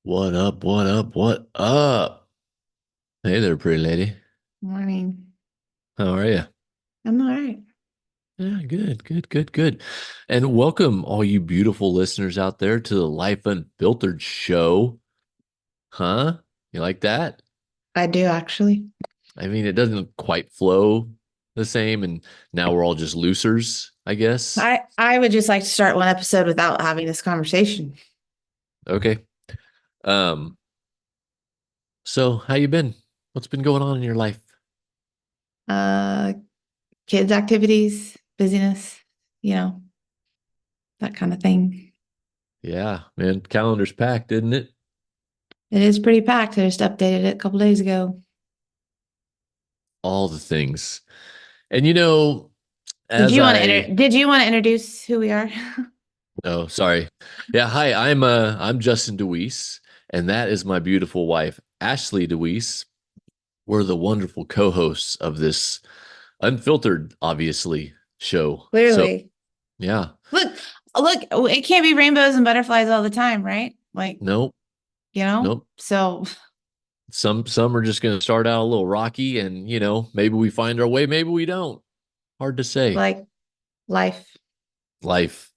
What up? What up? What up? Hey there, pretty lady. Morning. How are you? I'm all right. Yeah, good, good, good, good. And welcome all you beautiful listeners out there to the Life Unfiltered show. Huh? You like that? I do actually. I mean, it doesn't quite flow the same, and now we're all just losers, I guess. I would just like to start one episode without having this conversation. Okay. Um, so how you been? What's been going on in your life? Uh, Kids activities, busyness, you know, that kind of thing. Yeah, man, calendar's packed, isn't it? It is pretty packed. I just updated it a couple days ago. All the things. And Did as you want to I introduce who we are? Oh, sorry. Yeah, hi. I'm Justin DeWeese, and that is my beautiful wife, Ashley DeWeese. We're the wonderful co-hosts of this unfiltered, obviously, show. So Clearly. yeah, Look, look, it can't be rainbows and butterflies all the time, right? Like, nope, you know? nope. So Some are just gonna start out a little rocky, and maybe we find our way, maybe we don't. Hard to say. like life. Life.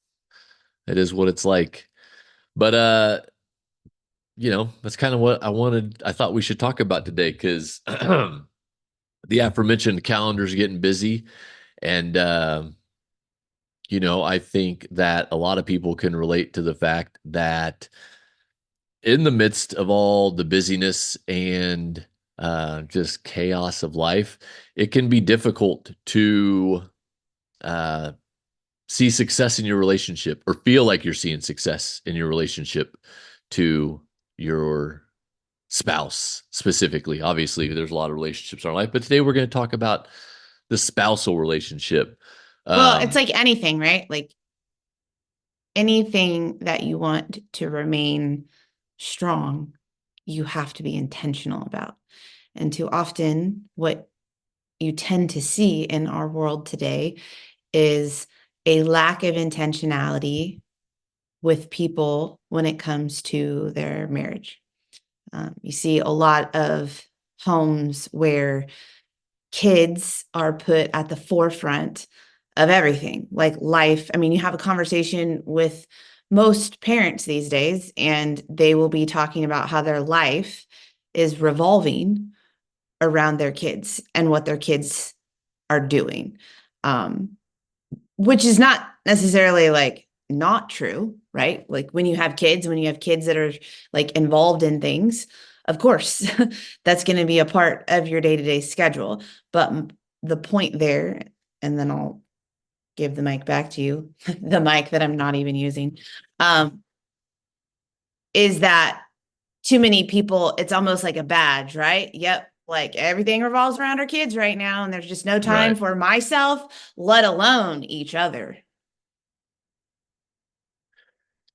It is what it's like. But that's kind of what I thought we should talk about today, because the aforementioned calendar's getting busy. And, I think that a lot of people can relate to the fact that in the midst of all the busyness and just chaos of life, it can be difficult to uh, see success in your relationship or feel like you're seeing success in your relationship to your spouse specifically. Obviously, there's a lot of relationships in our life, but today we're going to talk about the spousal relationship. Well, it's Um, like anything, right? Like anything that you want to remain strong, you have to be intentional about. And too often, what you tend to see in our world today is a lack of intentionality with people when it comes to their marriage. You see a lot of homes where kids are put at the forefront of everything, like life. I mean, you have a conversation with most parents these days, and they will be talking about how their life is revolving around their kids and what their kids are doing, um, which is not necessarily like not true, right? Like when you have kids that are like involved in things, of course, that's going to be a part of your day to day schedule. But the point there, and then I'll give the mic back to you, the mic that I'm not even using, um, is that too many people, it's almost like a badge, right? Yep. Like everything revolves around our kids right now, and there's just no time right. for myself, let alone each other.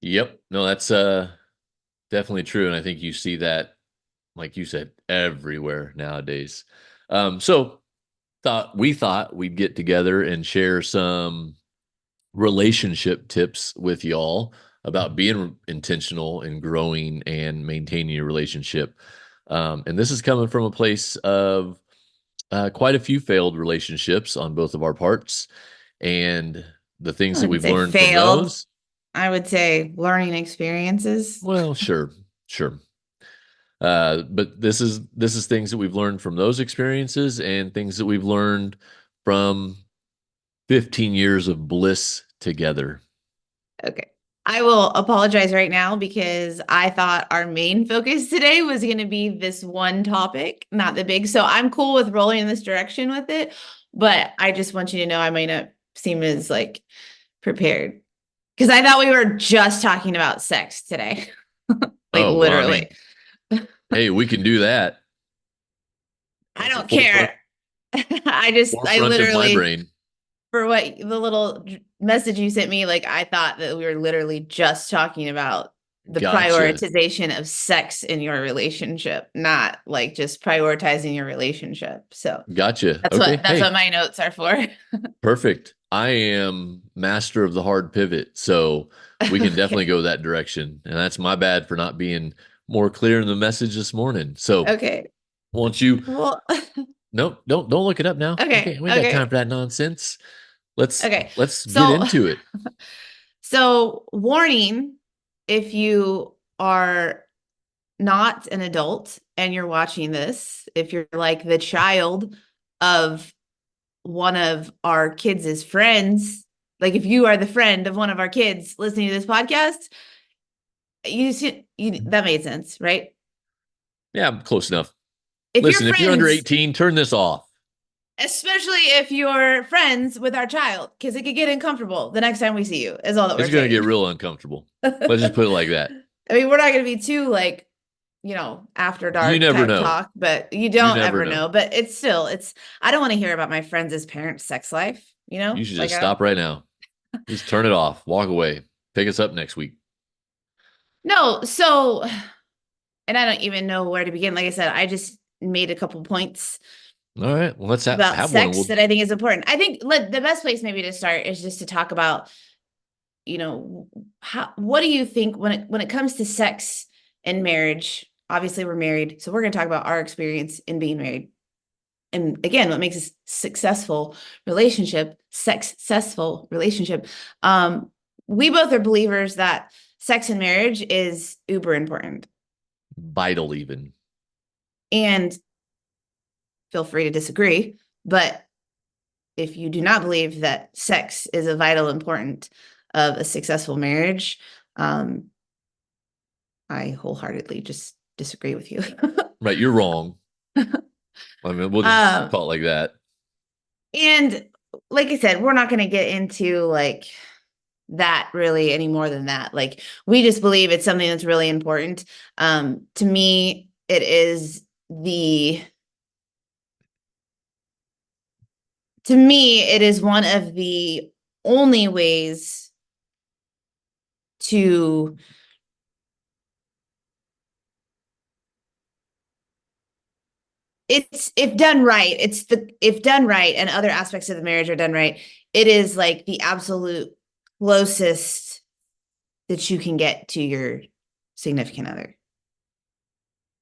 Yep. No, that's definitely true. And I think you see that, like you said, everywhere nowadays. So thought we'd get together and share some relationship tips with y'all about being intentional and growing and maintaining your relationship. And this is coming from a place of quite a few failed relationships on both of our parts, and the I things that wouldn't we've say learned from failed. those. I would say learning experiences. Well, sure, sure. But this is things that we've learned from those experiences and things that we've learned from 15 years of bliss together. Okay. I will apologize right now because I thought our main focus today was going to be this one topic, not the big. So I'm cool with rolling in this direction with it, but I just want you to know I might not seem as like prepared because I thought we were just talking about sex today. Like Oh, well, I literally. mean, hey, we can do that. I That's the don't care. I forefront of my literally, brain. for what the little message you sent me, like I thought that we were literally just talking about the Gotcha. prioritization of sex in your relationship, not like just prioritizing your relationship. So Gotcha. Okay. that's Hey, what my notes are for. perfect. I am master of the hard pivot, so we can definitely Okay. go that direction. And that's my bad for not being more clear in the message this morning. So Okay. won't you? Well, Nope, don't look it up now. okay. We ain't got time Okay. for that nonsense. Let's Okay. let's get So, into it. so warning, if you are not an adult and you're watching this, if you're like the child of one of our kids' friends, like if you are the friend of one of our kids listening to this podcast, that made sense, right? Yeah, I'm close enough. If you're Listen, if you're under friends, 18, turn this off. especially if you're friends with our child, because it could get uncomfortable the next time we see you, is all that we're It's going to get saying. real uncomfortable. Let's just put it like that. I mean, we're not going to be too like, after You dark never type know. talk, but you You don't never ever know. know. But I don't want to hear about my friends' parents' sex life, You should like just I don't, stop right now. Just turn it off. Walk away. Pick us up next week. no. So, and I don't even know where to begin. Like I said, I just made a couple points All right. Well, let's about have one. And sex we'll that I think is important. I think the best place maybe to start is just to talk about, what do you think when it comes to sex and marriage? Obviously, we're married, so we're going to talk about our experience in being married. And again, what makes a successful relationship. We both are believers that sex and marriage is uber important. vital even. And feel free to disagree, but if you do not believe that sex is a vital important of a successful marriage, um, I wholeheartedly just disagree with you. Right. You're wrong. I mean, we'll just um, call it like that. and like I said, we're not going to get into like that really any more than that. Like we just believe it's something that's really important. To me, it is one of the only ways to it's if done right, if done right and other aspects of the marriage are done right, it is like the absolute closest that you can get to your significant other.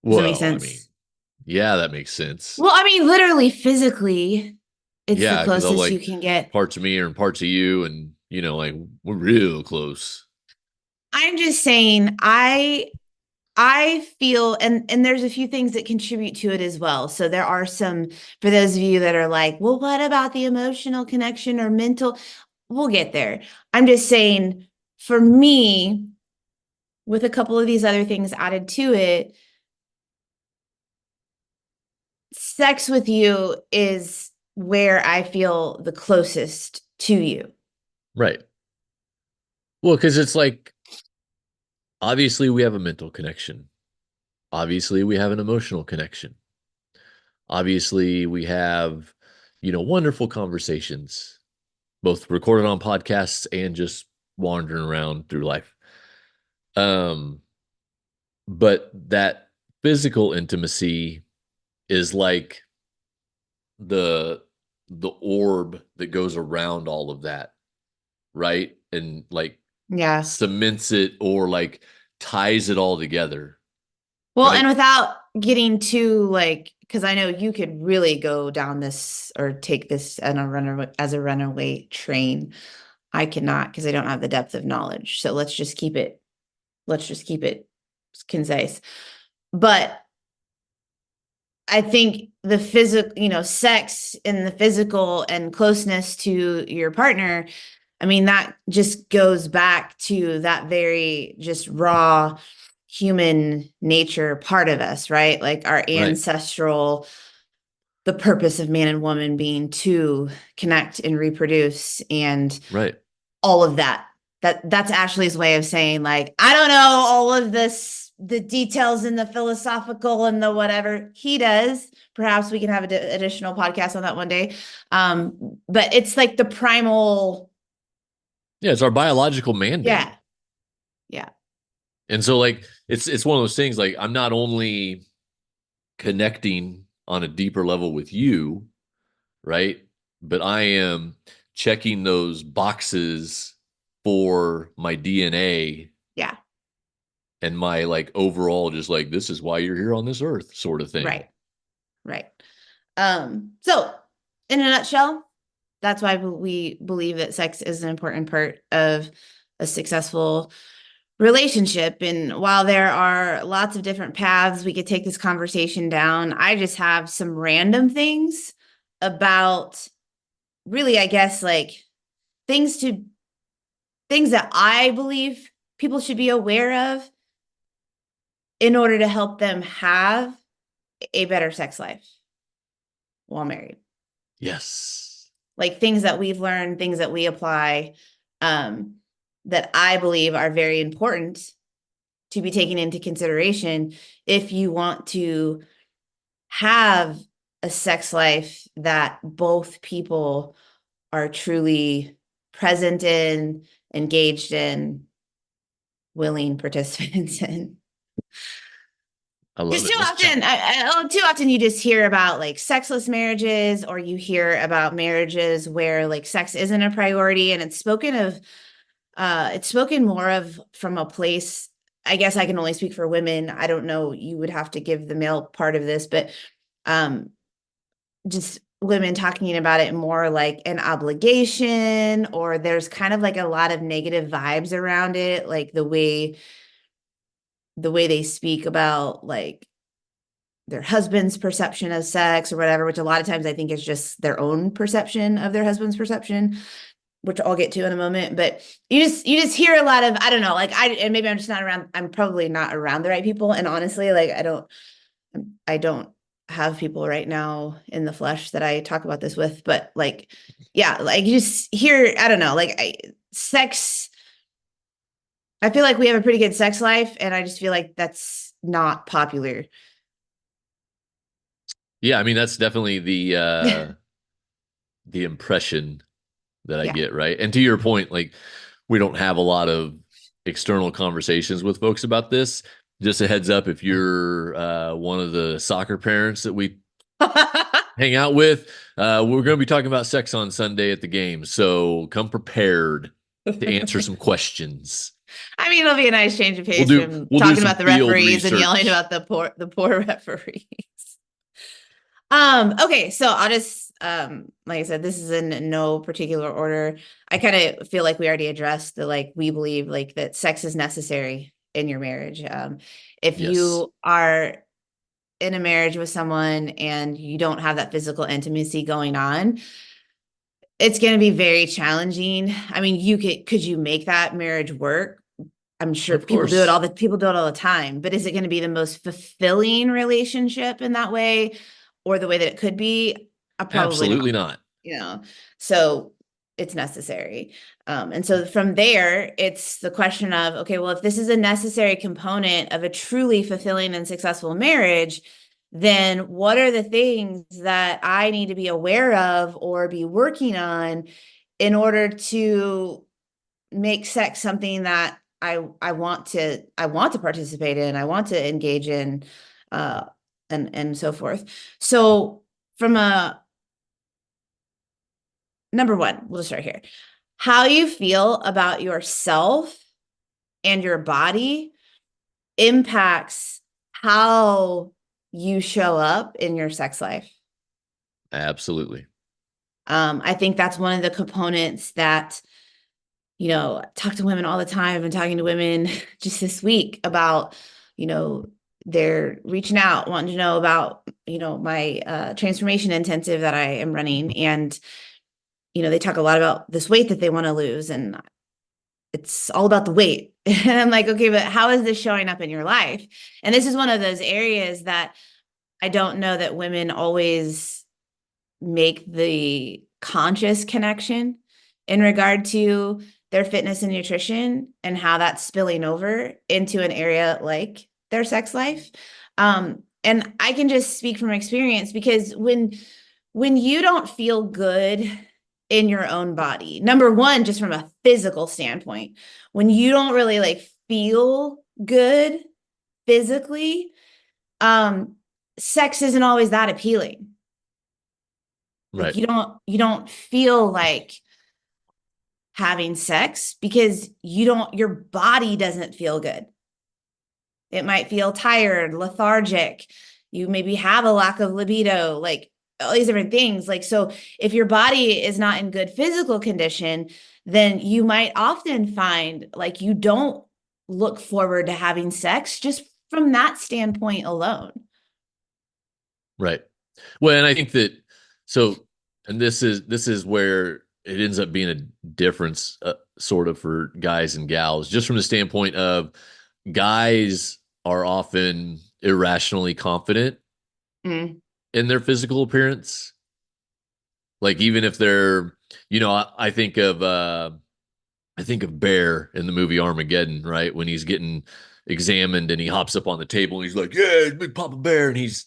Does that make Well, I mean, sense? yeah, that makes sense. Well, I mean, literally, physically, it's the Yeah, because I'm closest you like can get. parts of me are in parts of you, and like we're real close. I'm just saying, I feel, and there's a few things that contribute to it as well. So there are some for those of you that are like, well, what about the emotional connection or mental? We'll get there. I'm just saying, for me, with a couple of these other things added to it, sex with you is where I feel the closest to you. Right. Well, because it's like obviously we have a mental connection. Obviously, we have an emotional connection. Obviously, we have, wonderful conversations, both recorded on podcasts and just wandering around through life. Um, but that physical intimacy is like the the orb that goes around all of that, right? And like Yeah. cements it or like ties it all together, Well, right? and without getting too like, because I know you could really go down this or take this on a runaway train. I cannot because I don't have the depth of knowledge. So let's just keep it concise. But I think the physical, sex and the physical and closeness to your partner, I mean, that just goes back to that very just raw human nature part of us, right? Like our Right. ancestral, the purpose of man and woman being to connect and reproduce and Right. all of that. That's Ashley's way of saying like, I don't know all of this, the details and the philosophical and the whatever he does. Perhaps we can have an additional podcast on that one day. But it's like the primal, Yeah, it's our biological mandate. yeah, yeah, And so like it's one of those things like I'm not only connecting on a deeper level with you, right? But I am checking those boxes for my DNA yeah. and my like overall just like this is why you're here on this earth sort of thing. Right. Right. So in a nutshell, that's why we believe that sex is an important part of a successful relationship. And while there are lots of different paths we could take this conversation down, I just have some random things about really, I guess, like things to things that I believe people should be aware of in order to help them have a better sex life while married. Yes. Like things that we've learned, things that we apply, um, that I believe are very important to be taken into consideration if you want to have a sex life that both people are truly present in, engaged in, willing participants in. I love Because it. Let's chat. too often you just hear about like sexless marriages, or you hear about marriages where like sex isn't a priority, and it's spoken more of from a place. I guess I can only speak for women. I don't know. You would have to give the male part of this, but um, just women talking about it more like an obligation, or there's kind of like a lot of negative vibes around it, like the way they speak about like their husband's perception of sex or whatever, which a lot of times I think is just their own perception of their husband's perception, which I'll get to in a moment. But you just hear a lot of, I don't know, like and maybe I'm just not around, I'm probably not around the right people. And honestly, like I don't have people right now in the flesh that I talk about this with, but like, yeah, like you just hear, I don't know, like sex, I feel like we have a pretty good sex life, and I just feel like that's not popular. Yeah, I mean that's definitely the impression that I Yeah. get, right? And to your point, like we don't have a lot of external conversations with folks about this. Just a heads up, if you're one of the soccer parents that we hang out with, we're going to be talking about sex on Sunday at the game. So come prepared to answer some questions. I mean, it'll be a nice change of We'll pace do from we'll do talking some about the field referees and yelling research. about the poor referees. Okay, so I'll just like I said, this is in no particular order. I kind of feel like we already addressed the like we believe like that sex is necessary in your marriage. If Yes, you are in a marriage with someone and you don't have that physical intimacy going on, it's going to be very challenging. I mean, could you make that marriage work? I'm sure of course. people do it all the time, but is it going to be the most fulfilling relationship in that way, or the way that it could be? Probably not, Absolutely not. you know. So it's necessary. And so from there, it's the question of, okay, well, if this is a necessary component of a truly fulfilling and successful marriage, then what are the things that I need to be aware of or be working on in order to make sex something that I want to participate in, I want to engage in, uh, and so forth. So from a number one, we'll just start here. How you feel about yourself and your body impacts how you show up in your sex life. Absolutely. I think that's one of the components that, talk to women all the time. I've been talking to women just this week about, they're reaching out, wanting to know about, my transformation intensive that I am running. And, they talk a lot about this weight that they want to lose. And it's all about the weight. And I'm like, okay, but how is this showing up in your life? And this is one of those areas that I don't know that women always make the conscious connection in regard to their fitness and nutrition, and how that's spilling over into an area like their sex life. And I can just speak from experience, because when you don't feel good in your own body, number one, just from a physical standpoint, when you don't really like feel good physically, sex isn't always that appealing. Like Right. you don't feel like having sex because your body doesn't feel good. It might feel tired, lethargic. You maybe have a lack of libido, like all these different things. Like, so if your body is not in good physical condition, then you might often find like you don't look forward to having sex just from that standpoint alone. Right. Well, and I think that so, and this is where it ends up being a difference, sort of for guys and gals, just from the standpoint of guys are often irrationally confident Mm, in their physical appearance. Like even if they're, I think of Bear in the movie Armageddon, right? When he's getting examined and he hops up on the table and he's like, "Yeah, it's Big Papa Bear," and he's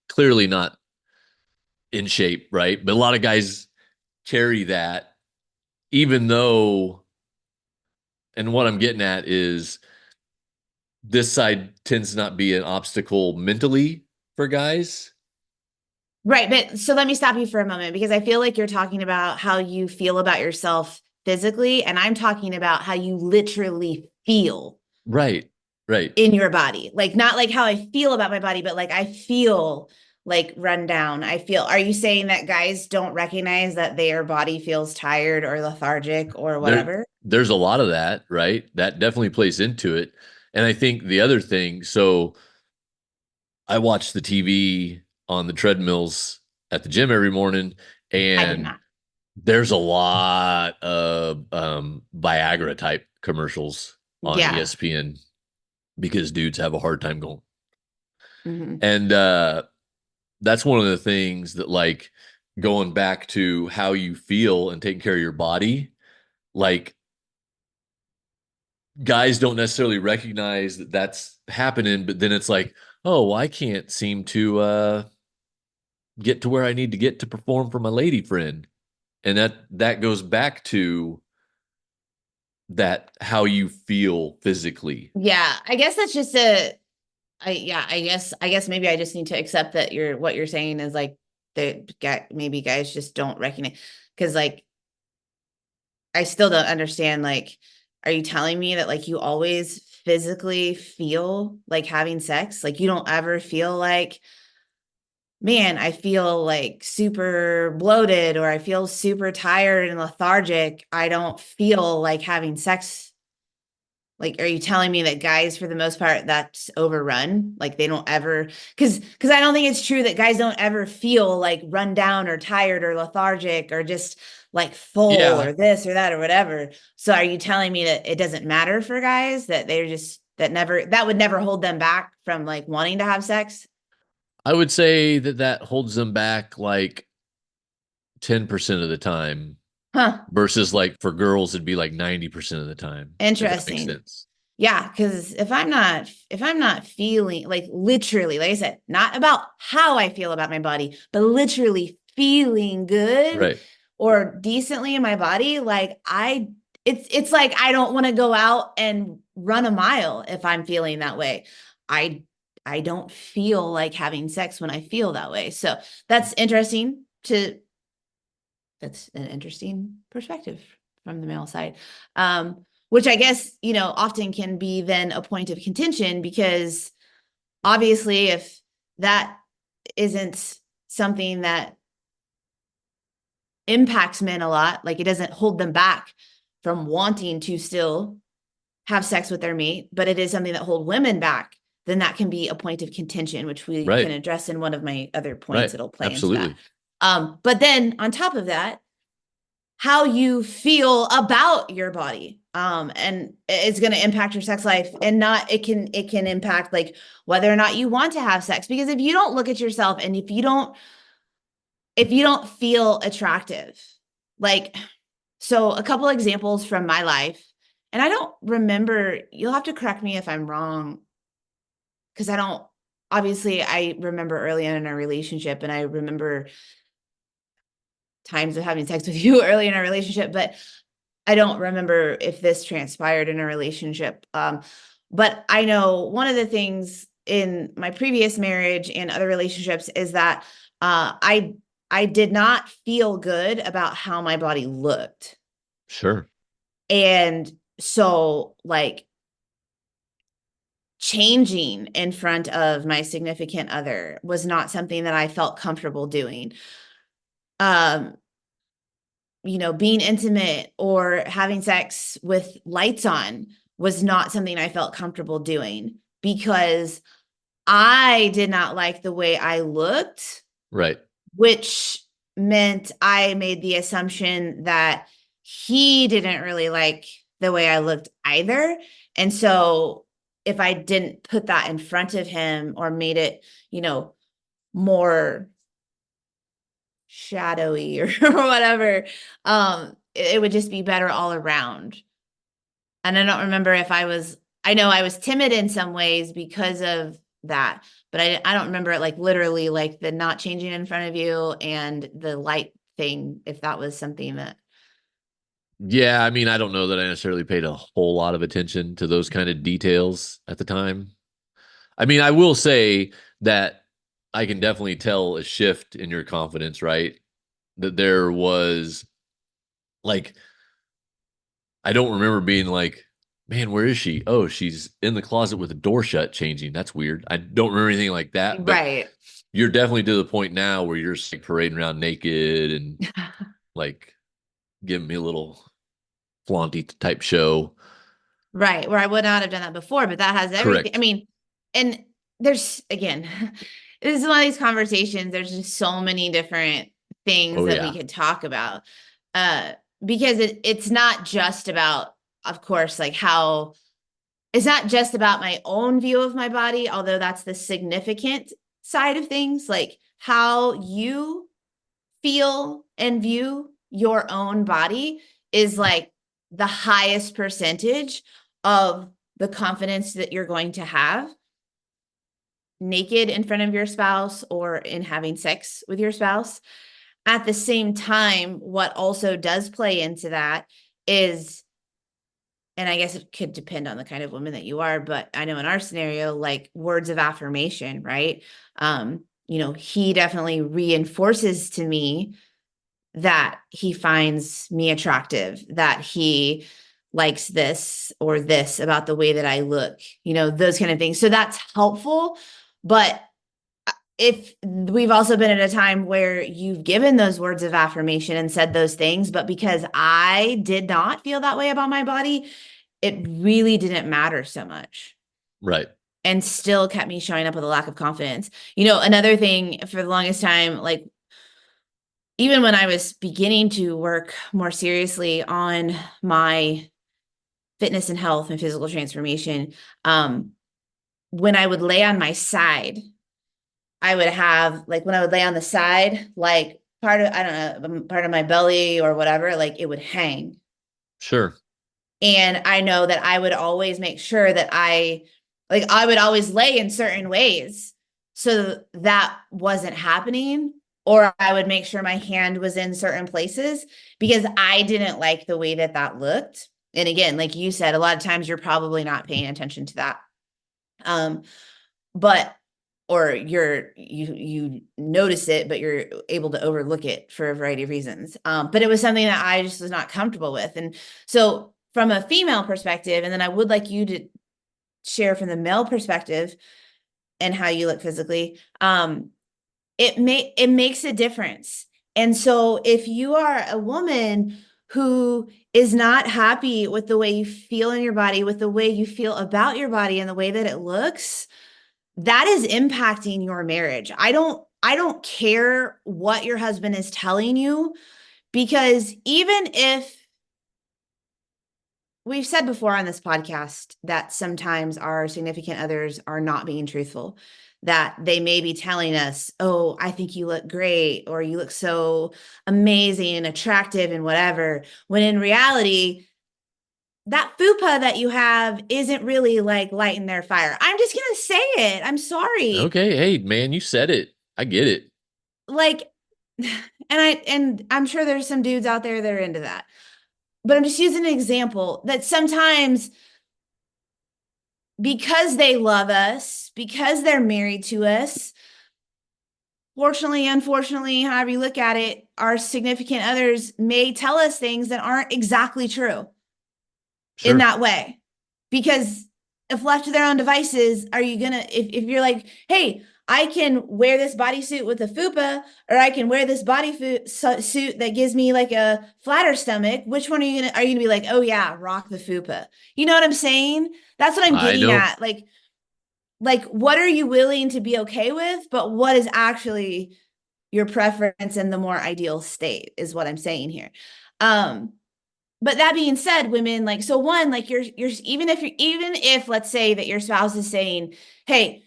clearly not in shape, right? But a lot of guys carry that, even though, and what I'm getting at is this side tends to not be an obstacle mentally for guys. right. But so let me stop you for a moment because I feel like you're talking about how you feel about yourself physically, and I'm talking about how you literally feel Right, right. in your body. Like, not like how I feel about my body, but like I feel like run down. I feel, are you saying that guys don't recognize that their body feels tired or lethargic or There, whatever? there's a lot of that, right? That definitely plays into it. And I think the other thing, so I watch the TV on the treadmills at the gym every morning, I do and not. there's a lot of Viagra type commercials on Yeah. ESPN because dudes have a hard time going. Hmm. And that's one of the things that, like, going back to how you feel and taking care of your body, like, guys don't necessarily recognize that that's happening, but then it's like, oh, well, I can't seem to get to where I need to get to perform for my lady friend. And that goes back to that how you feel physically. Yeah. I guess that's just yeah, I guess maybe I just need to accept that what you're saying is like the guy, maybe guys just don't recognize because like I still don't understand. Like, are you telling me that like you always physically feel like having sex? Like you don't ever feel like, man, I feel like super bloated or I feel super tired and lethargic. I don't feel like having sex. Like, are you telling me that guys, for the most part, that's overrun? Like they don't ever, because I don't think it's true that guys don't ever feel like run down or tired or lethargic or just like full Yeah, or this or that or whatever. So are you telling me that it doesn't matter for guys that they're just that would never hold them back from like wanting to have sex? I would say that holds them back like 10% of the time Huh. versus, like, for girls it'd be like 90% of the time, if that makes Interesting. sense. Yeah, because if I'm not feeling like literally, like I said, not about how I feel about my body, but literally feeling good Right. or decently in my body, like it's like I don't want to go out and run a mile if I'm feeling that way. I I don't feel like having sex when I feel that way. So that's interesting to that's an interesting perspective from the male side. Which I guess, often can be then a point of contention because obviously, if that isn't something that impacts men a lot, like it doesn't hold them back from wanting to still have sex with their mate, but it is something that hold women back, then that can be a point of contention, which we can Right. address in one of my other points. Right. It'll play into that. Absolutely. But then on top of that, how you feel about your body and it's going to impact your sex life and not it can impact like whether or not you want to have sex because if you don't look at yourself and if you don't feel attractive like so a couple examples from my life and I don't remember you'll have to correct me if I'm wrong because I don't obviously I remember early on in our relationship and I remember times of having sex with you early in our relationship but I don't remember if this transpired in a relationship. But I know one of the things in my previous marriage and other relationships is that I did not feel good about how my body looked. Sure. And so like changing in front of my significant other was not something that I felt comfortable doing. Um, being intimate or having sex with lights on was not something I felt comfortable doing because I did not like the way I looked, Right. which meant I made the assumption that he didn't really like the way I looked either. And so if I didn't put that in front of him or made it, more shadowy or, or whatever, it would just be better all around. And I don't remember if I know I was timid in some ways because of that, but I don't remember it like literally like the not changing in front of you and the light thing, if that was something that. Yeah, I mean, I don't know that I necessarily paid a whole lot of attention to those kind of details at the time. I mean, I will say that I can definitely tell a shift in your confidence, right? That there was like, I don't remember being like, man, where is she? Oh, she's in the closet with the door shut changing. That's weird. I don't remember anything like that, but Right. you're definitely to the point now where you're just like parading around naked and like giving me a little flaunty type show. Right. Where I would not have done that before, but that has everything. I Correct. mean, and there's again, this is one of these conversations. There's just so many different things Oh, that we yeah. could talk about. Uh, because it's not just about, of course, like how it's not just about my own view of my body, although that's the significant side of things, like how you feel and view your own body is like the highest percentage of the confidence that you're going to have naked in front of your spouse or in having sex with your spouse. At the same time, what also does play into that is, and I guess it could depend on the kind of woman that you are, but I know in our scenario, like words of affirmation, right? He definitely reinforces to me that he finds me attractive, that he likes this or this about the way that I look, those kind of things. So that's helpful. But if we've also been at a time where you've given those words of affirmation and said those things, but because I did not feel that way about my body, it really didn't matter so much Right. and still kept me showing up with a lack of confidence. Another thing for the longest time, like even when I was beginning to work more seriously on my fitness and health and physical transformation, when I would lay on my side, I would have like when I would lay on the side, like I don't know, part of my belly or whatever, like it would hang. Sure. And I know that I would always make sure that I would always lay in certain ways so that wasn't happening. Or I would make sure my hand was in certain places because I didn't like the way that that looked. And again, like you said, a lot of times you're probably not paying attention to that. Um, but or you notice it, but you're able to overlook it for a variety of reasons. But it was something that I just was not comfortable with. And so from a female perspective, and then I would like you to share from the male perspective and how you look physically, it makes a difference. And so if you are a woman who is not happy with the way you feel in your body, with the way you feel about your body and the way that it looks, that is impacting your marriage. I don't care what your husband is telling you because even if we've said before on this podcast that sometimes our significant others are not being truthful, that they may be telling us, "Oh, I think you look great," or "You look so amazing and attractive and whatever," when in reality, that fupa that you have isn't really like lighting their fire. I'm just gonna say it. I'm sorry. Okay. Hey, man, you said it. I get it. Like, and I'm sure there's some dudes out there that are into that. But I'm just using an example that sometimes because they love us, because they're married to us, fortunately, unfortunately, however you look at it, our significant others may tell us things that aren't exactly true in Sure. that way. Because if left to their own devices, are you gonna if you're like, hey, I can wear this bodysuit with a fupa, or I can wear this suit that gives me like a flatter stomach. Which one are you gonna be like, oh yeah, rock the fupa? You know what I'm saying? That's what I'm I getting don't. at. Like what are you willing to be okay with, but what is actually your preference and the more ideal state is what I'm saying here. Um, but that being said, women like so one like you're even if let's say that your spouse is saying, "Hey,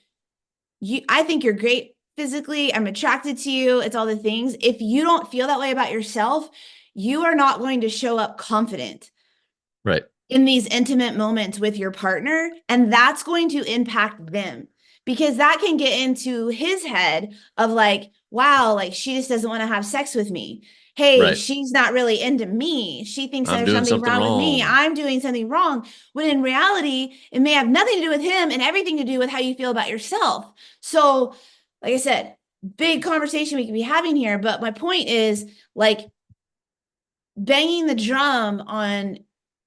you I think you're great physically. I'm attracted to you. It's all the things." If you don't feel that way about yourself, you are not going to show up confident Right. in these intimate moments with your partner, and that's going to impact them because that can get into his head of like, wow, like she just doesn't want to have sex with me. Hey, Right. she's not really into me. She thinks I'm there's doing something something wrong with me. wrong. I'm doing something wrong. When in reality, it may have nothing to do with him and everything to do with how you feel about yourself. So, like I said, big conversation we could be having here. But my point is like banging the drum on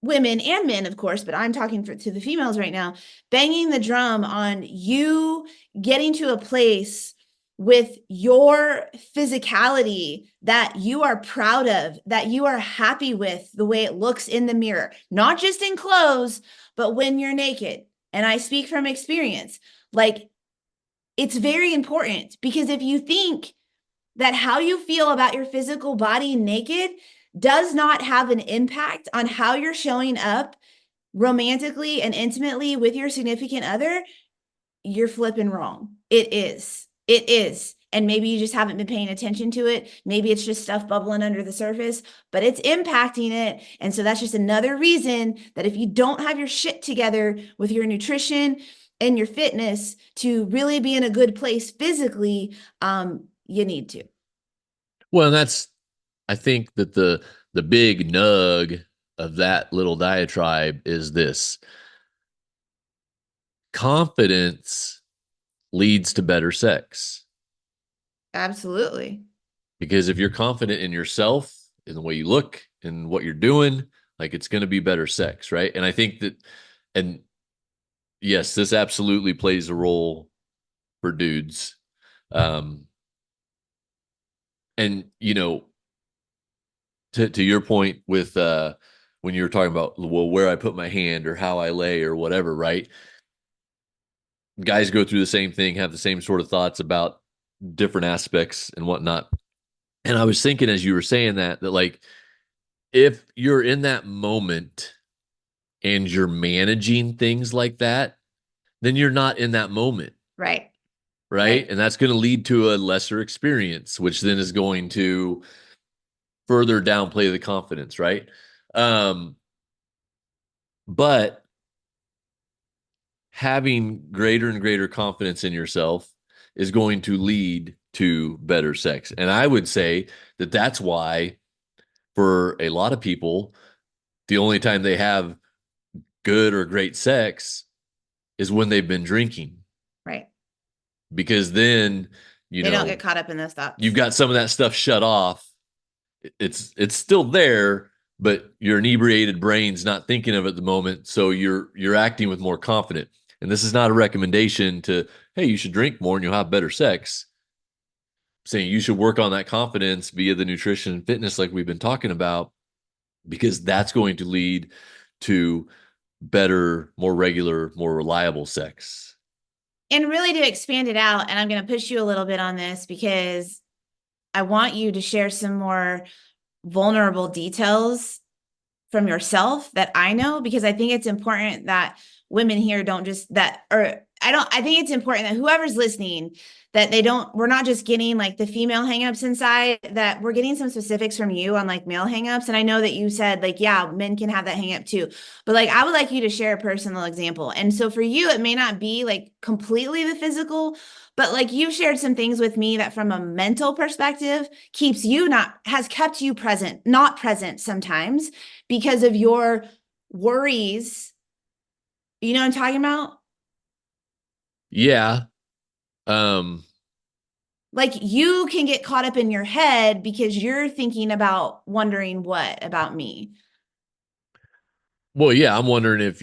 women and men, of course, but I'm talking to the females right now, banging the drum on you getting to a place with your physicality that you are proud of, that you are happy with the way it looks in the mirror, not just in clothes, but when you're naked. And I speak from experience. Like, it's very important because if you think that how you feel about your physical body naked does not have an impact on how you're showing up romantically and intimately with your significant other, you're flipping wrong. It is. It is. And maybe you just haven't been paying attention to it. Maybe it's just stuff bubbling under the surface, but it's impacting it. And so that's just another reason that if you don't have your shit together with your nutrition and your fitness to really be in a good place physically, you need to. Well, and that's I think that the big nug of that little diatribe is this: confidence leads to better sex. Absolutely. Because if you're confident in yourself, in the way you look, in what you're doing, like it's going to be better sex, right? And I think that, and yes, this absolutely plays a role for dudes. Um, and to your point with when you were talking about well where I put my hand or how I lay or whatever, right? Guys go through the same thing, have the same sort of thoughts about different aspects and whatnot. And I was thinking as you were saying that like if you're in that moment and you're managing things like that, then you're not in that moment, Right. right? Right. And that's going to lead to a lesser experience, which then is going to further downplay the confidence, right? Um, but having greater and greater confidence in yourself is going to lead to better sex. And I would say that that's why, for a lot of people, the only time they have good or great sex is when they've been drinking. Right. Because then, you They don't get know, caught up in those you've thoughts. got some of that stuff shut off. It's still there, but your inebriated brain's not thinking of it at the moment, so you're acting with more confidence. And this is not a recommendation to, hey, you should drink more and you'll have better sex. I'm saying you should work on that confidence via the nutrition and fitness like we've been talking about, because that's going to lead to better, more regular, more reliable sex. And really to expand it out, and I'm going to push you a little bit on this because I want you to share some more vulnerable details from yourself that I know because I think it's important that women here don't just that or I think it's important that whoever's listening that we're not just getting like the female hangups inside, that we're getting some specifics from you on like male hangups. And I know that you said like, yeah, men can have that hangup too. But like I would like you to share a personal example. And so for you, it may not be like completely the physical, but like you've shared some things with me that from a mental perspective has kept you not present sometimes because of your worries. You know what I'm talking about? Yeah. Um, Like you can get caught up in your head because you're thinking about wondering what about me. well, yeah, I'm wondering if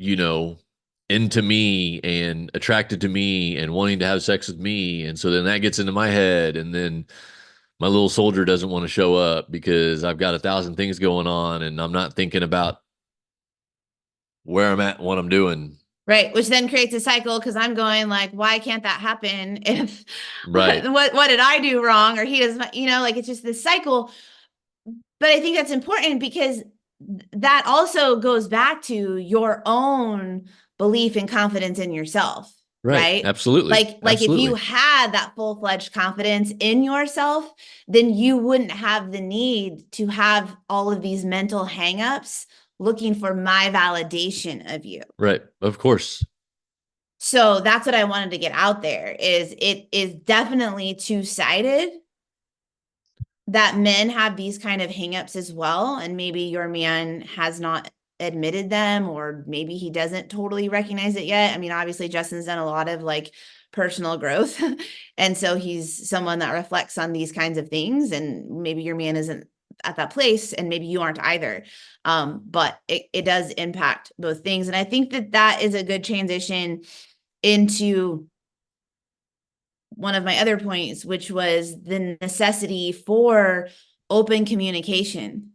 you know, into me and attracted to me and wanting to have sex with me. And so then that gets into my head. And then my little soldier doesn't want to show up because I've got 1,000 things going on and I'm not thinking about where I'm at and what I'm doing. Right, which then creates a cycle because I'm going like, why can't that happen? If Right. what did I do wrong? Or he doesn't, like it's just this cycle. But I think that's important because that also goes back to your own belief and confidence in yourself, Right. right? Absolutely. Like if you Absolutely. had that full-fledged confidence in yourself, then you wouldn't have the need to have all of these mental hangups looking for my validation of you. Right. Of course. So that's what I wanted to get out there is it is definitely two-sided that men have these kind of hangups as well. And maybe your man has not admitted them, or maybe he doesn't totally recognize it yet. I mean, obviously, Justin's done a lot of like personal growth. And so he's someone that reflects on these kinds of things. And maybe your man isn't at that place, and maybe you aren't either. But it does impact both things. And I think that that is a good transition into one of my other points, which was the necessity for open communication.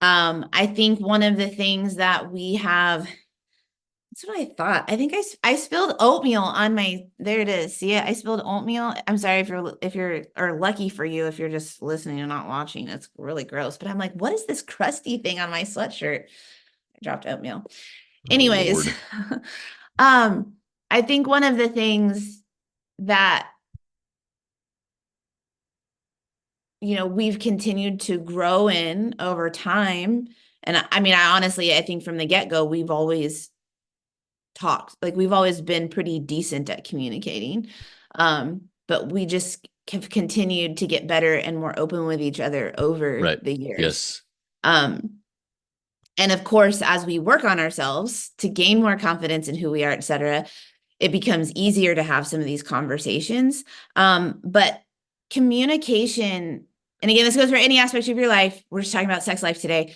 I think one of the things that we have, that's what I thought. I think I spilled oatmeal on my, there it is. See it? I spilled oatmeal. I'm sorry if you're, or lucky for you if you're just listening and not watching. It's really gross. But I'm like, what is this crusty thing on my sweatshirt? I dropped oatmeal. Oh, Anyways, Lord. um, I think one of the things that we've continued to grow in over time. And I mean, I honestly, I think from the get-go, we've always talked, like we've always been pretty decent at communicating. But we just have continued to get better and more open with each other over Right. the years. Yes. Um, and of course, as we work on ourselves to gain more confidence in who we are, et cetera, it becomes easier to have some of these conversations. But communication, and again, this goes for any aspect of your life. We're just talking about sex life today.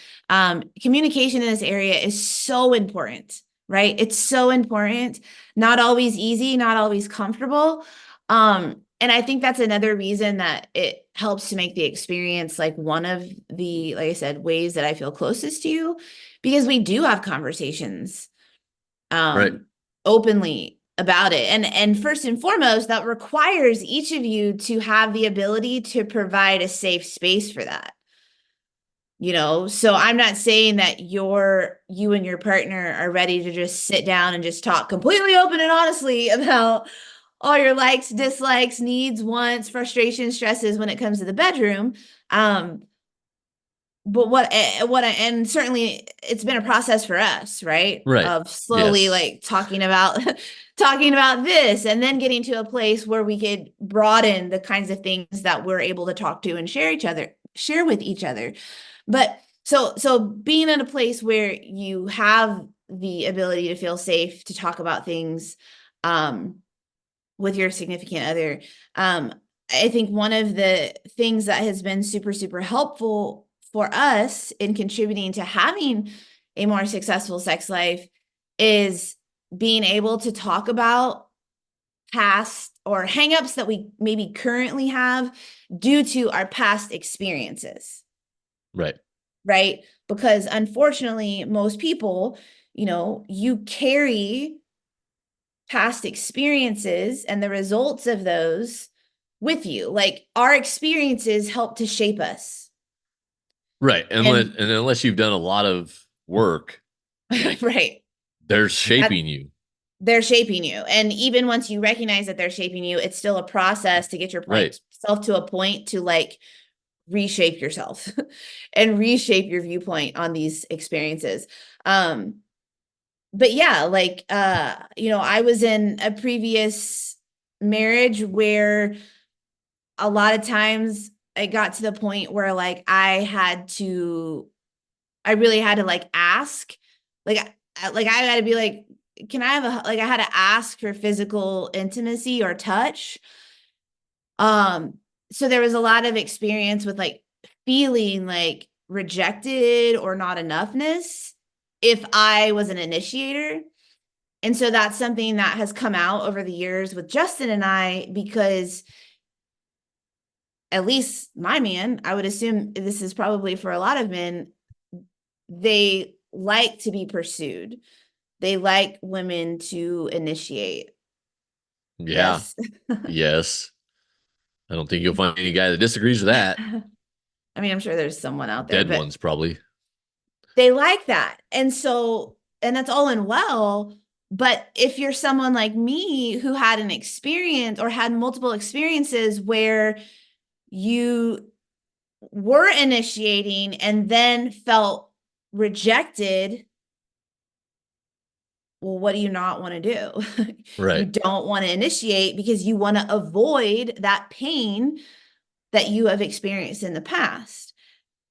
Communication in this area is so important, right? It's so important. Not always easy, not always comfortable. And I think that's another reason that it helps to make the experience like one of the, like I said, ways that I feel closest to you, because we do have conversations Right. openly about it. And first and foremost, that requires each of you to have the ability to provide a safe space for that. So I'm not saying that you and your partner are ready to just sit down and just talk completely open and honestly about all your likes, dislikes, needs, wants, frustrations, stresses when it comes to the bedroom. But and certainly it's been a process for us, right? Right. Of slowly Yes. like talking about talking about this, and then getting to a place where we could broaden the kinds of things that we're able to talk to and share with each other. But so being in a place where you have the ability to feel safe to talk about things with your significant other, I think one of the things that has been super, super helpful for us in contributing to having a more successful sex life is being able to talk about past or hangups that we maybe currently have due to our past experiences, Right. right? Because unfortunately, most people, you carry past experiences and the results of those with you. Like our experiences help to shape us. Right. And Unless you've done a lot of work, like right. they're That shaping you. they're shaping you. And even once you recognize that they're shaping you, it's still a process to get Right. yourself to a point to like reshape yourself and reshape your viewpoint on these experiences. Um, but yeah, like I was in a previous marriage where a lot of times it got to the point where like I really had to like ask, like I had to be like, can I have I had to ask for physical intimacy or touch. Um, so there was a lot of experience with like feeling like rejected or not enoughness. if I was an initiator. And so that's something that has come out over the years with Justin and I, because at least my man, I would assume this is probably for a lot of men, they like to be pursued. They like women to initiate. Yeah. Yes. Yes. I don't think you'll find any guy that disagrees with that. I mean, I'm sure there's someone out there, Dead but ones, probably. they like that. And so, and that's all in well. But if you're someone like me who had an experience or had multiple experiences where you were initiating and then felt rejected, well, what do you not want to do? You Right. don't want to initiate because you want to avoid that pain that you have experienced in the past.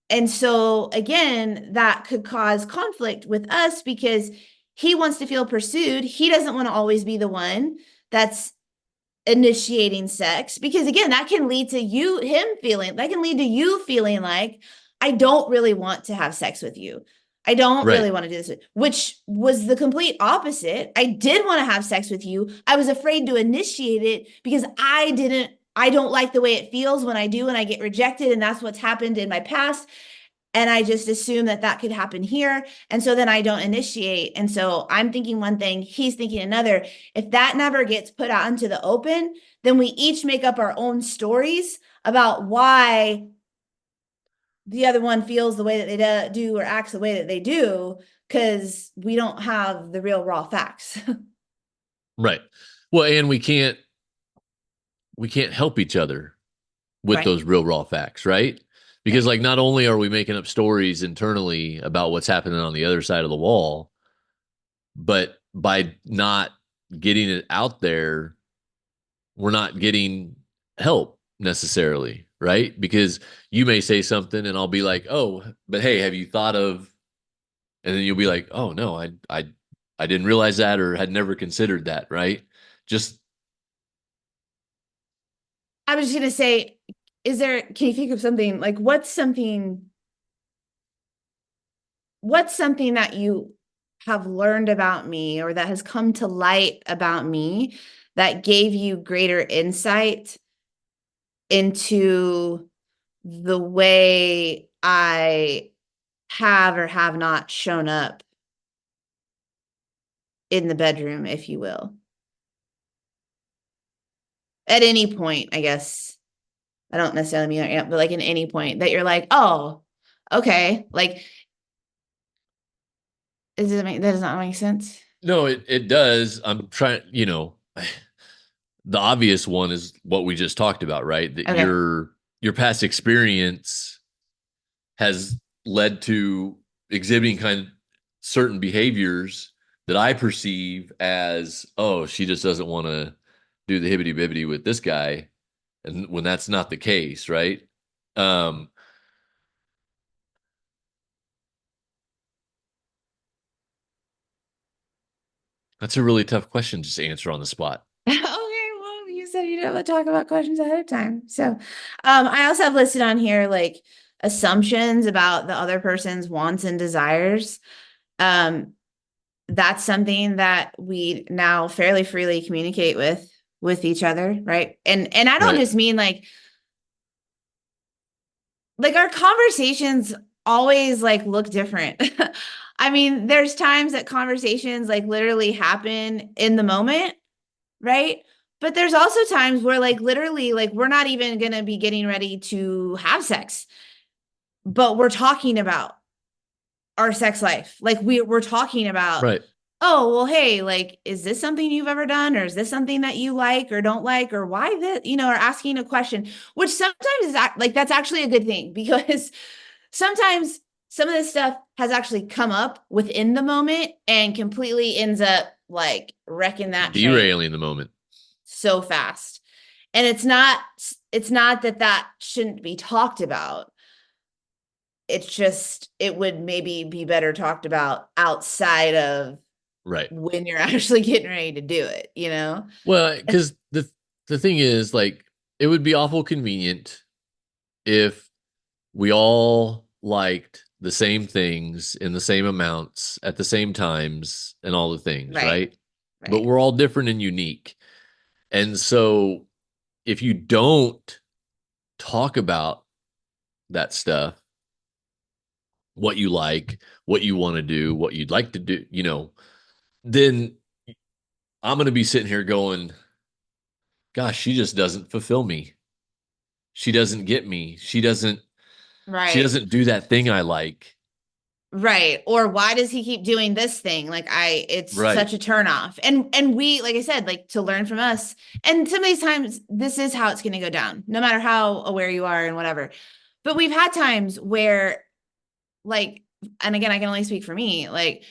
And so, again, that could cause conflict with us because he wants to feel pursued. He doesn't want to always be the one that's initiating sex because again that can lead to you feeling like I don't really want to have sex with you. I don't Right. really want to do this, which was the complete opposite. I did want to have sex with you. I was afraid to initiate it because I don't like the way it feels when I do and I get rejected, and that's what's happened in my past, and I just assume that that could happen here. And so then I don't initiate. And so I'm thinking one thing, he's thinking another. If that never gets put out into the open, then we each make up our own stories about why the other one feels the way that they do or acts the way that they do, because we don't have the real raw facts. Right. Well, and we can't help each other with Right. those real raw facts, right? Because Right. like not only are we making up stories internally about what's happening on the other side of the wall, but by not getting it out there, we're not getting help necessarily, right? Because you may say something and I'll be like, "Oh, but hey, have you thought of?" And then you'll be like, "Oh no, I didn't realize that or had never considered that," right? Just I was just going to say, can you think of something like what's something that you have learned about me or that has come to light about me that gave you greater insight into the way I have or have not shown up in the bedroom, if you will, at any point, I guess. I don't necessarily mean that, but like in any point that you're like, oh, okay, like, that does not make sense. no, it does. I'm trying, the obvious one is what we just talked about, right? That Okay. your past experience has led to exhibiting kind of certain behaviors that I perceive as, oh, she just doesn't want to do the hibbity bibbity with this guy, and when that's not the case, right? Um, that's a really tough question to answer on the spot. Okay, well, you said you didn't want to talk about questions ahead of time. So, I also have listed on here like assumptions about the other person's wants and desires. Um, that's something that we now fairly freely communicate with each other, right? And I don't Right. just mean like our conversations always like look different. I mean, there's times that conversations like literally happen in the moment, right? But there's also times where like literally like we're not even going to be getting ready to have sex, but we're talking about our sex life. Like we're talking about, Right. oh, well, hey, like, is this something you've ever done? Or is this something that you like or don't like? Or why that, or asking a question, which sometimes is like, that's actually a good thing because sometimes some of this stuff has actually come up within the moment and completely ends up like wrecking that train Derailing the moment. so fast. And it's not that that shouldn't be talked about. It's just it would maybe be better talked about outside of Right. when you're actually getting ready to do it. Well, because the thing is, like, it would be awful convenient if we all liked the same things in the same amounts at the same times and all the things, Right. right? But Right. we're all different and unique. And so if you don't talk about that stuff, what you like, what you want to do, what you'd like to do, then I'm going to be sitting here going, gosh, she just doesn't fulfill me. She doesn't get me. She Right. doesn't do that thing I like. Right. Or why does he keep doing this thing? Like it's Right. such a turnoff. And we, like I said, like to learn from us. And some of these times this is how it's gonna go down, no matter how aware you are and whatever. But we've had times where like, and again, I can only speak for me, like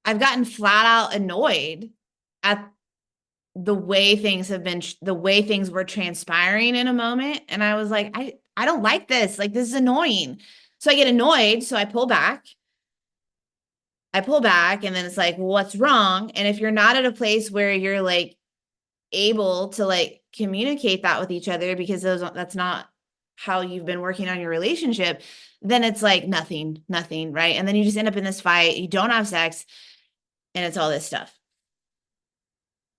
I've gotten flat out annoyed at the way things were transpiring in a moment. And I was like, I don't like this. Like this is annoying. So I get annoyed. So I pull back and then it's like, well, what's wrong? And if you're not at a place where you're like able to like communicate that with each other because that's not how you've been working on your relationship, then it's like nothing, right? And then you just end up in this fight, you don't have sex, and it's all this stuff.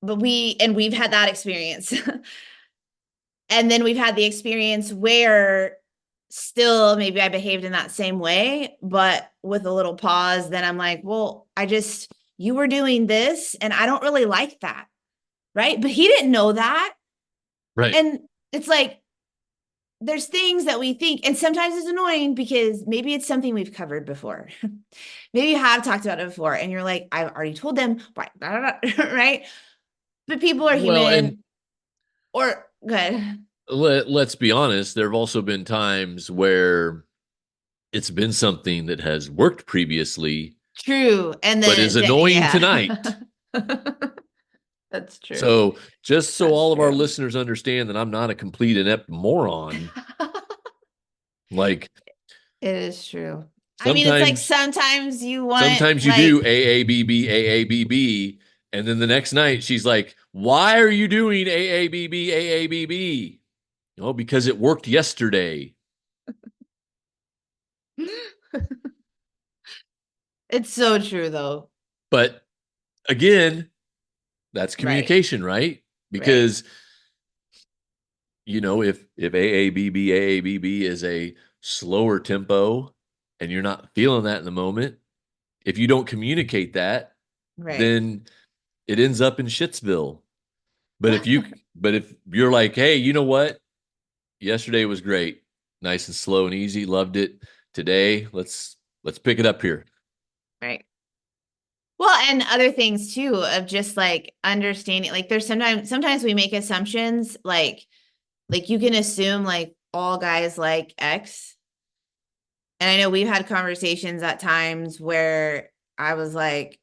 But we've had that experience. And then we've had the experience where still maybe I behaved in that same way, but with a little pause, then I'm like, well, you were doing this and I don't really like that. Right. But he didn't know that. Right. And it's like, there's things that we think, and sometimes it's annoying because maybe it's something we've covered before. Maybe you have talked about it before and you're like, I've already told them, right? But people are Well, and human or good. let's be honest, there have also been times where it's been something that has worked previously, True. And but then is annoying yeah. tonight. That's true. So, just so That's all of our true. listeners understand that I'm not a complete inept moron, like It is true. I mean, it's like sometimes sometimes you want sometimes you do like AABB, and then the next night she's like, "Why are you doing AABB?" Oh, because it worked yesterday. it's so true though. But again, that's Right. communication, right? Right. Because if AABB is a slower tempo and you're not feeling that in the moment, if you don't communicate that, Right. then it ends up in Shitsville. But if you're like, hey, you know what? Yesterday was great. Nice and slow and easy. Loved it. Today, let's pick it up here. Right. Well, and other things too of just like understanding like there's sometimes we make assumptions like you can assume like all guys like X. And I know we've had conversations at times where I was like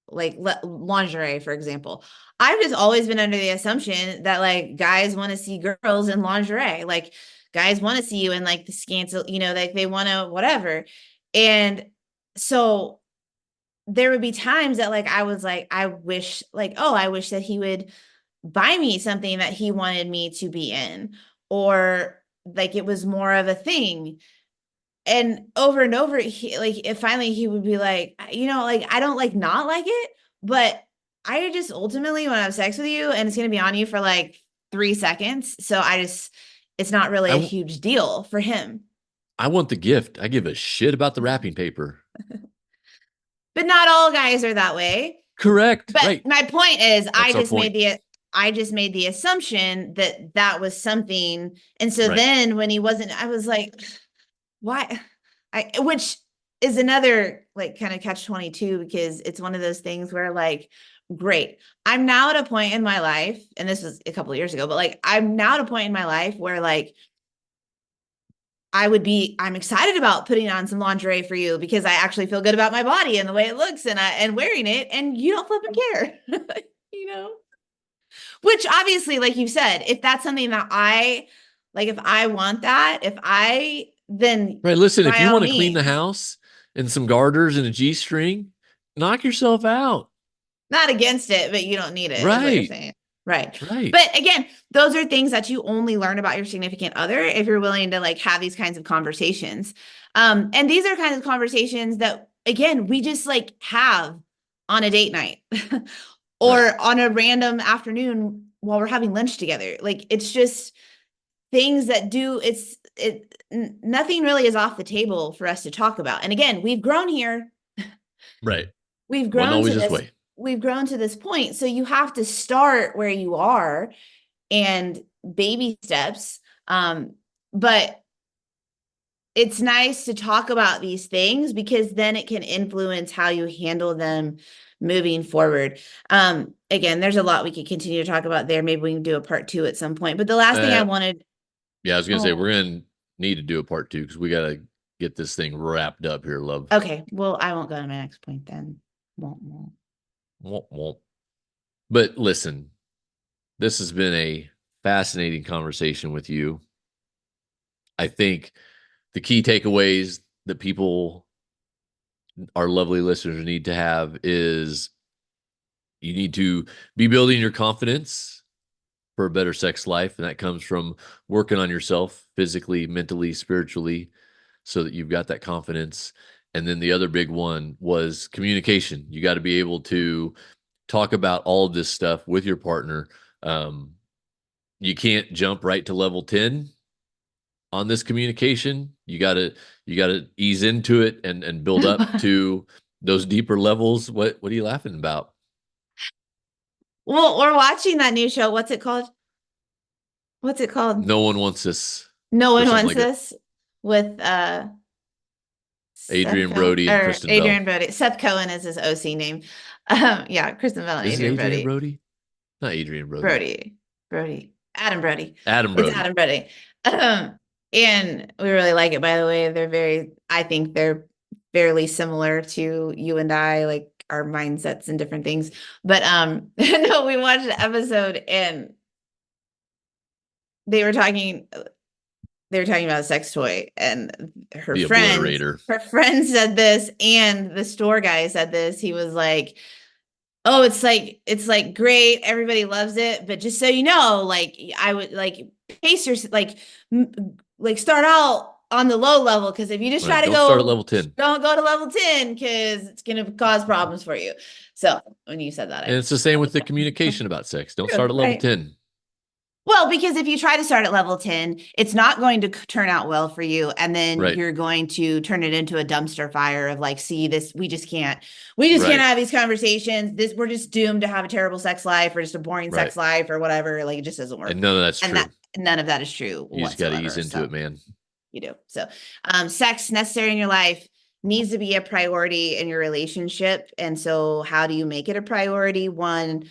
lingerie, for example. I've just always been under the assumption that like guys want to see girls in lingerie. Like guys want to see you in like the scants, like they want to whatever. And so there would be times that like I was like, I wish that he would buy me something that he wanted me to be in, or like it was more of a thing. And over, he like if finally he would be like, like I don't like not like it, but I just ultimately want to have sex with you and it's gonna be on you for like 3 seconds. So it's not really a I huge deal for him. I want the gift. I give a shit about the wrapping paper. But not all guys are that way. Correct. But Right. my point is, That's our point. I just made the assumption that that was something, and so Right. then when he wasn't, I was like, why? Which is another like kind of catch 22 because it's one of those things where like, great, I'm now at a point in my life, and this was a couple of years ago, but like I'm now at a point in my life where like I'm excited about putting on some lingerie for you because I actually feel good about my body and the way it looks and wearing it, and you don't flip and care, you know? Which obviously, like you said, if that's something that I like, if I want that, then Right. Listen, if by you all want to clean the means, house and some garters and a G string, knock yourself out. not against it, but you don't need it, is what you're Right. saying. Right. Right. But again, those are things that you only learn about your significant other if you're willing to like have these kinds of conversations. And these are kinds of conversations that again, we just like have on a date night Right. or on a random afternoon while we're having lunch together. Like it's just things that do nothing really is off the table for us to talk about. And again, we've grown here. Right. We've Wasn't grown always to this this way. we've grown to this point. So you have to start where you are and baby steps. But it's nice to talk about these things because then it can influence how you handle them moving forward. Again, there's a lot we could continue to talk about there. Maybe we can do a part two at some point. But the last thing I Uh, wanted, yeah, I was gonna say oh, we're gonna need to do a part two because we gotta get this thing wrapped up here, love. okay, well, I won't go to my next point then. Won't. Womp womp. But listen, this has been a fascinating conversation with you. I think the key takeaways that people, our lovely listeners, need to have is you need to be building your confidence for a better sex life. And that comes from working on yourself physically, mentally, spiritually, so that you've got that confidence. And then the other big one was communication. You got to be able to talk about all of this stuff with your partner. Um, you can't jump right to level 10 on this communication. You gotta ease into it and build up to those deeper levels. What are you laughing about? Well, we're watching that new show. What's it called? What's it called? No one wants this, No or one something wants like that. this with Seth Adrian Cohen Brody and or Kristen Bell. Adrian Brody. Seth Cohen is his OC name. Yeah, Kristen Bell and Is it Adrian Adrian Brody. Brody? Not Adrian Brody. Brody. Brody. Adam Brody. Adam It's Brody. Adam Brody. Um, and we really like it, by the way. I think they're fairly similar to you and I, like our mindsets and different things. But no, we watched an episode and they were talking they were talking about a sex toy and The obliterator. her friend said this and the store guy said this. He was like, oh, it's like great, everybody loves it, but just so you know, like I would like pace your like start out on the low level because if you just try Right. to Don't start at go, level 10. don't go to level 10 because it's gonna cause problems for you. So when you said that, And I it's the same thought with the it communication about sex. Don't true, start at level right? 10. Well, because if you try to start at level 10, it's not going to turn out well for you. And then Right. you're going to turn it into a dumpster fire of like, see this, we just can't Right. have these conversations. We're just doomed to have a terrible sex life or just a boring Right. sex life or whatever. Like it just doesn't work. And none of that's And that true. none of that is true You just got to ease whatsoever. into So it, man. you do. So sex necessary in your life needs to be a priority in your relationship. And so how do you make it a priority? One,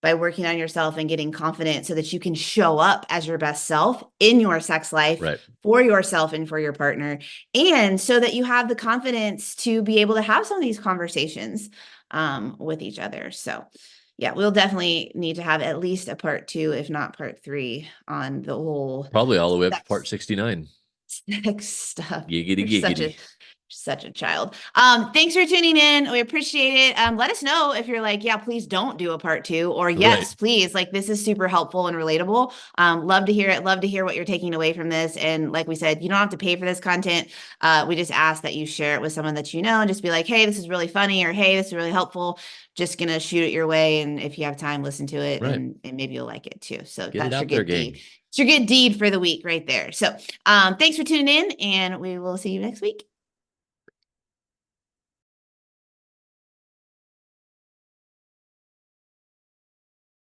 by working on yourself and getting confident so that you can show up as your best self in your sex life Right. for yourself and for your partner. And so that you have the confidence to be able to have some of these conversations with each other. So, yeah, we'll definitely need to have at least a part two, if not part three, on the whole Probably all the way up to part sex, 69. sex stuff. Giggity You're giggity. such a child. Thanks for tuning in. We appreciate it. Let us know if you're like, yeah, please don't do a part two, or Right. yes, please. Like this is super helpful and relatable. Love to hear it. Love to hear what you're taking away from this. And like we said, you don't have to pay for this content. We just ask that you share it with someone that you know and just be like, hey, this is really funny, or hey, this is really helpful. Just gonna shoot it your way. And if you have time, listen to it Right. and maybe you'll like it too. So Get it that's your out there, good deed. gang. It's your good deed for the week right there. So thanks for tuning in, and we will see you next week.